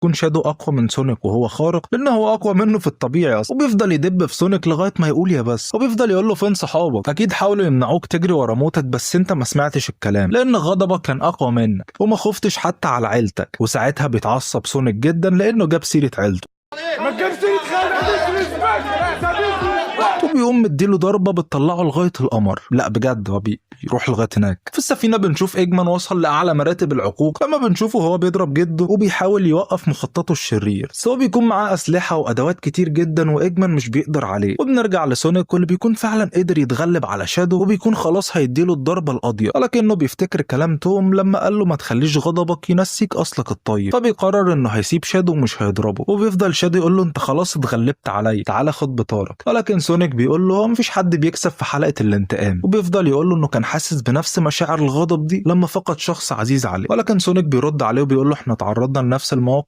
بيكون شادو اقوى من سونيك وهو خارق، لان هو اقوى منه في الطبيعي اصلا، وبيفضل يدب في سونيك لغايه ما يقول يا بس، وبيفضل يقول له فين صحابك؟ اكيد حاولوا يمنعوك تجري ورا موتك بس انت ما سمعتش الكلام لان غضبك كان اقوى منك وما خفتش حتى على عيلتك. وساعتها بيتعصب سونيك جدا لانه جاب سيره عيلته، ما تجيبش وبيقوم مديله ضربه بتطلعه لغايه القمر. لا بجد هو بيروح لغايه هناك. في السفينه بنشوف ايجمان وصل لاعلى مراتب العقوق لما بنشوفه هو بيضرب جده وبيحاول يوقف مخططه الشرير، بس هو بيكون معاه اسلحه وادوات كتير جدا وايجمان مش بيقدر عليه. وبنرجع لسونيك واللي بيكون فعلا قدر يتغلب على شادو وبيكون خلاص هيديله الضربه القاضيه، ولكنه بيفتكر كلام توم لما قال له ما تخليش غضبك ينسيك اصلك الطيب، فبيقرر انه هيسيب شادو ومش هيضربه. وبيفضل شادو يقول له انت خلاص اتغلبت عليا، تعالى خد بطارك، ولكن سونيك بيقول له هو مفيش حد بيكسب في حلقه الانتقام. وبيفضل يقول له انه كان حاسس بنفس مشاعر الغضب دي لما فقد شخص عزيز عليه، ولكن سونيك بيرد عليه وبيقول له احنا تعرضنا لنفس المواقف